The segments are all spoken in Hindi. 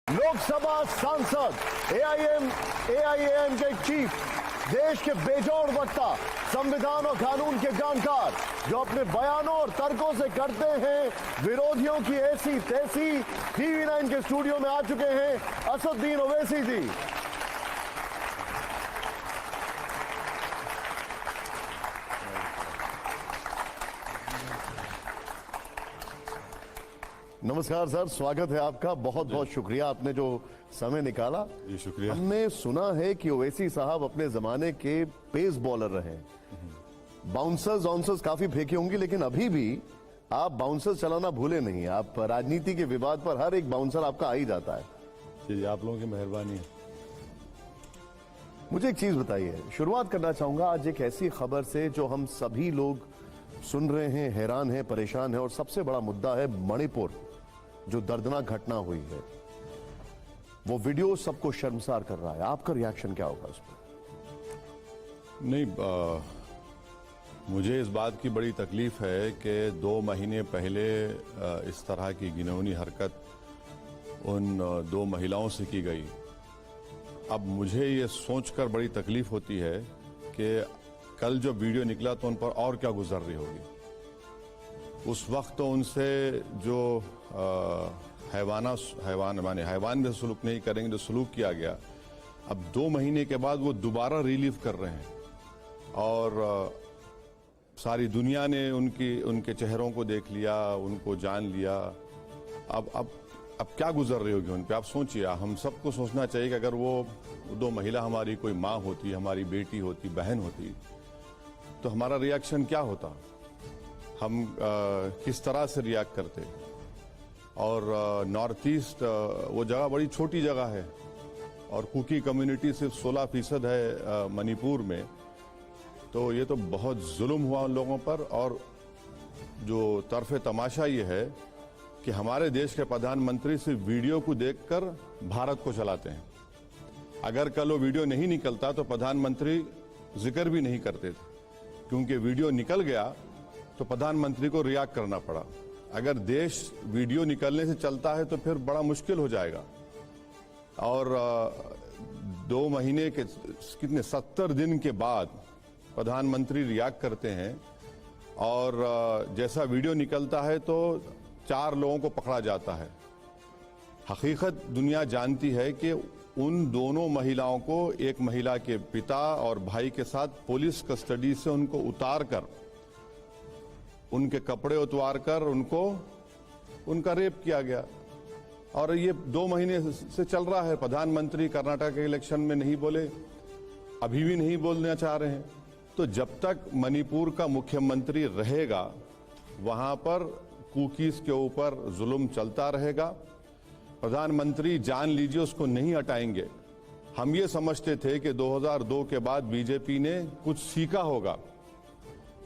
लोकसभा सांसद एआईएम के चीफ, देश के बेजोड़ वक्ता, संविधान और कानून के जानकार, जो अपने बयानों और तर्कों से करते हैं विरोधियों की ऐसी तैसी, टीवी 9 के स्टूडियो में आ चुके हैं असदुद्दीन ओवैसी जी। नमस्कार सर, स्वागत है आपका। बहुत बहुत शुक्रिया, आपने जो समय निकाला। जी शुक्रिया। हमने सुना है कि ओवैसी साहब अपने जमाने के पेस बॉलर रहे। बाउंसर्स काफी फेंकी होंगी, लेकिन अभी भी आप बाउंसर्स चलाना भूले नहीं। आप राजनीति के विवाद पर हर एक बाउंसर आपका आ ही जाता है। जी आप लोगों की मेहरबानी है। मुझे एक चीज बताइए, शुरुआत करना चाहूंगा आज एक ऐसी खबर से जो हम सभी लोग सुन रहे हैं, हैरान हैं, परेशान हैं, और सबसे बड़ा मुद्दा है मणिपुर, जो दर्दनाक घटना हुई है। वो वीडियो सबको शर्मसार कर रहा है। आपका रिएक्शन क्या होगा उस पर? नहीं, मुझे इस बात की बड़ी तकलीफ है कि 2 महीने पहले इस तरह की घिनौनी हरकत उन 2 महिलाओं से की गई। अब मुझे ये सोचकर बड़ी तकलीफ होती है कि कल जो वीडियो निकला तो उन पर और क्या गुजर रही होगी। उस वक्त तो उनसे जो हैवान में सलूक नहीं करेंगे, जो सलूक किया गया, अब 2 महीने के बाद वो दोबारा रिलीव कर रहे हैं। और सारी दुनिया ने उनके चेहरों को देख लिया, उनको जान लिया। अब क्या गुजर रही होगी उन पे, आप सोचिए। हम सबको सोचना चाहिए कि अगर वो 2 महिला हमारी कोई माँ होती, हमारी बेटी होती, बहन होती, तो हमारा रिएक्शन क्या होता, हम किस तरह से रिएक्ट करते। और नॉर्थ ईस्ट वो जगह बड़ी छोटी जगह है और कुकी कम्युनिटी सिर्फ 16% है मणिपुर में। तो ये तो बहुत जुल्म हुआ उन लोगों पर। और जो तरफे तमाशा ये है कि हमारे देश के प्रधानमंत्री सिर्फ वीडियो को देखकर भारत को चलाते हैं। अगर कल वो वीडियो नहीं निकलता तो प्रधानमंत्री जिक्र भी नहीं करते थे, क्योंकि वीडियो निकल गया तो प्रधानमंत्री को रिएक्ट करना पड़ा। अगर देश वीडियो निकलने से चलता है तो फिर बड़ा मुश्किल हो जाएगा। और 2 महीने के कितने 70 दिन के बाद प्रधानमंत्री रिएक्ट करते हैं, और जैसा वीडियो निकलता है तो 4 लोगों को पकड़ा जाता है। हकीकत दुनिया जानती है कि उन दोनों महिलाओं को एक महिला के पिता और भाई के साथ पुलिस कस्टडी से उनको उतार कर, उनके कपड़े उतार कर उनका रेप किया गया। और ये 2 महीने से चल रहा है। प्रधानमंत्री कर्नाटक के इलेक्शन में नहीं बोले, अभी भी नहीं बोलना चाह रहे हैं। तो जब तक मणिपुर का मुख्यमंत्री रहेगा वहां पर कुकीज के ऊपर जुल्म चलता रहेगा। प्रधानमंत्री जान लीजिए उसको नहीं हटाएंगे। हम ये समझते थे कि 2002 के बाद बीजेपी ने कुछ सीखा होगा,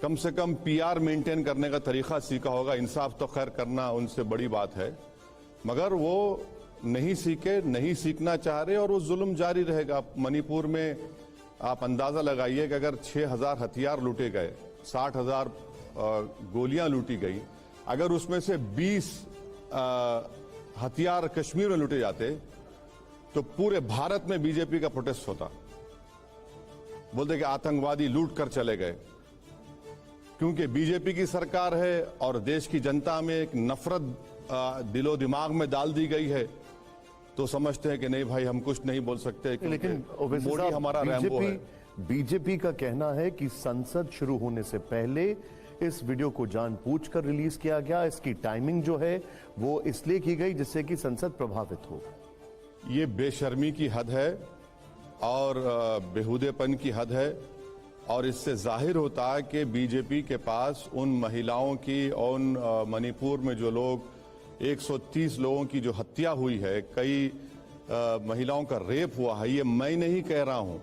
कम से कम पीआर मेंटेन करने का तरीका सीखा होगा। इंसाफ तो खैर करना उनसे बड़ी बात है, मगर वो नहीं सीखे, नहीं सीखना चाह रहे, और वो जुल्म जारी रहेगा। मणिपुर में आप अंदाजा लगाइए कि अगर 6000 हथियार लूटे गए, 60,000 गोलियां लूटी गई, अगर उसमें से 20 हथियार कश्मीर में लूटे जाते तो पूरे भारत में बीजेपी का प्रोटेस्ट होता। बोलते कि आतंकवादी लूट कर चले गए। क्योंकि बीजेपी की सरकार है और देश की जनता में एक नफरत दिलो दिमाग में डाल दी गई है, तो समझते हैं कि नहीं भाई हम कुछ नहीं बोल सकते। लेकिन मोदी हमारा रैम्बो है। बीजेपी का कहना है कि संसद शुरू होने से पहले इस वीडियो को जानबूझकर रिलीज किया गया। इसकी टाइमिंग जो है वो इसलिए की गई जिससे कि संसद प्रभावित हो। ये बेशर्मी की हद है और बेहुदेपन की हद है। और इससे जाहिर होता है कि बीजेपी के पास उन महिलाओं की, और मणिपुर में जो लोग 130 लोगों की जो हत्या हुई है, कई महिलाओं का रेप हुआ है, ये मैं नहीं कह रहा हूं।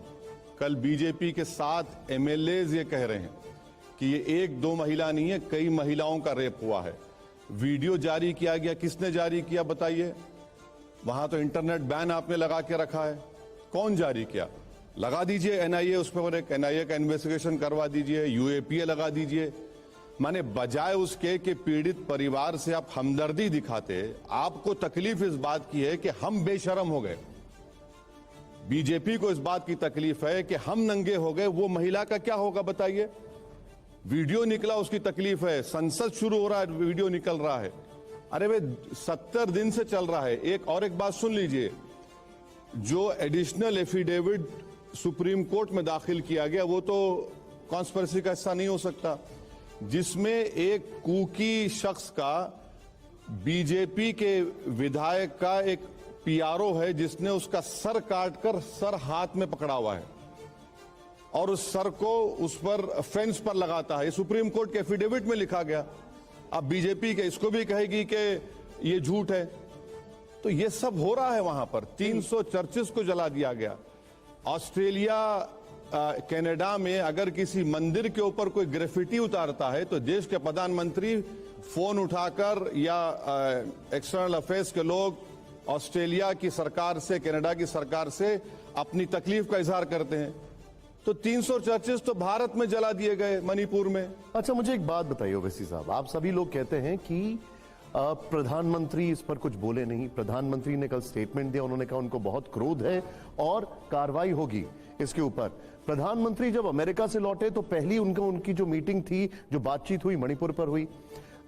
कल बीजेपी के 7 एमएलएज ये कह रहे हैं कि ये 1-2 महिला नहीं है, कई महिलाओं का रेप हुआ है। वीडियो जारी किया गया, किसने जारी किया बताइए? वहां तो इंटरनेट बैन आपने लगा के रखा है। कौन जारी किया? लगा दीजिए एनआईए, उस पर एक एनआईए का इन्वेस्टिगेशन करवा दीजिए, यूएपीए लगा दीजिए। माने बजाय उसके कि पीड़ित परिवार से आप हमदर्दी दिखाते, आपको तकलीफ इस बात की है कि हम बेशरम हो गए। बीजेपी को इस बात की तकलीफ है कि हम नंगे हो गए, वो महिला का क्या होगा बताइए। वीडियो निकला, उसकी तकलीफ है। संसद शुरू हो रहा है, वीडियो निकल रहा है। अरे वे 70 दिन से चल रहा है। एक बात सुन लीजिए, जो एडिशनल एफिडेविट सुप्रीम कोर्ट में दाखिल किया गया वो तो कॉन्स्पिरेसी का हिस्सा नहीं हो सकता, जिसमें एक कुकी शख्स का, बीजेपी के विधायक का एक पीआरओ है जिसने उसका सर काटकर सर हाथ में पकड़ा हुआ है और उस सर को उस पर फेंस पर लगाता है। ये सुप्रीम कोर्ट के एफिडेविट में लिखा गया। अब बीजेपी के इसको भी कहेगी कि ये झूठ है। तो ये सब हो रहा है वहां पर। 300 चर्चेस को जला दिया गया। ऑस्ट्रेलिया, कनाडा में अगर किसी मंदिर के ऊपर कोई ग्रेफिटी उतारता है तो देश के प्रधानमंत्री फोन उठाकर या एक्सटर्नल अफेयर्स के लोग ऑस्ट्रेलिया की सरकार से, कनाडा की सरकार से अपनी तकलीफ का इजहार करते हैं। तो 300 चर्चेस तो भारत में जला दिए गए, मणिपुर में। अच्छा, मुझे एक बात बताइए ओवैसी साहब, आप सभी लोग कहते हैं कि प्रधानमंत्री इस पर कुछ बोले नहीं। प्रधानमंत्री ने कल स्टेटमेंट दिया, उन्होंने कहा उनको बहुत क्रोध है और कार्रवाई होगी इसके ऊपर। प्रधानमंत्री जब अमेरिका से लौटे तो पहली उनकी जो मीटिंग थी, जो बातचीत हुई, मणिपुर पर हुई।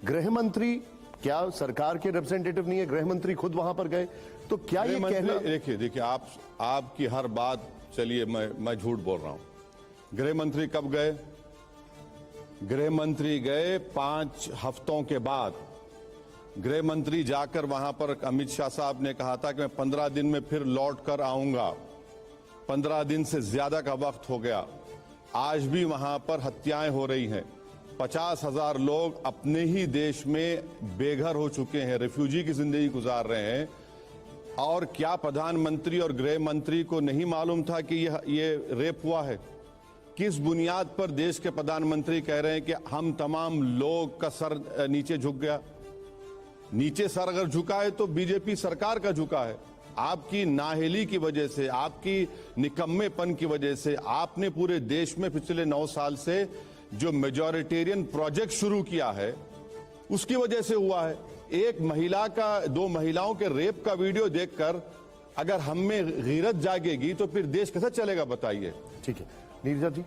गृह मंत्री क्या सरकार के रिप्रेजेंटेटिव नहीं है? गृह मंत्री खुद वहां पर गए। तो क्या ये कहना, देखिए आपकी हर बात, चलिए मैं झूठ बोल रहा हूं। गृह मंत्री कब गए? गृह मंत्री गए 5 हफ्तों के बाद। गृह मंत्री जाकर वहां पर अमित शाह साहब ने कहा था कि मैं 15 दिन में फिर लौट कर आऊंगा। 15 दिन से ज्यादा का वक्त हो गया। आज भी वहां पर हत्याएं हो रही हैं। 50,000 लोग अपने ही देश में बेघर हो चुके हैं, रिफ्यूजी की जिंदगी गुजार रहे हैं। और क्या प्रधानमंत्री और गृह मंत्री को नहीं मालूम था कि ये रेप हुआ है? किस बुनियाद पर देश के प्रधानमंत्री कह रहे हैं कि हम तमाम लोग का सर नीचे झुक गया? नीचे सर अगर झुका है तो बीजेपी सरकार का झुका है। आपकी नाहेली की वजह से, आपकी निकम्मेपन की वजह से, आपने पूरे देश में पिछले 9 साल से जो मेजॉरिटेरियन प्रोजेक्ट शुरू किया है उसकी वजह से हुआ है। एक महिला का, 2 महिलाओं के रेप का वीडियो देखकर अगर हम में गीरत जागेगी तो फिर देश कैसा चलेगा बताइए। ठीक है नीरजा जी।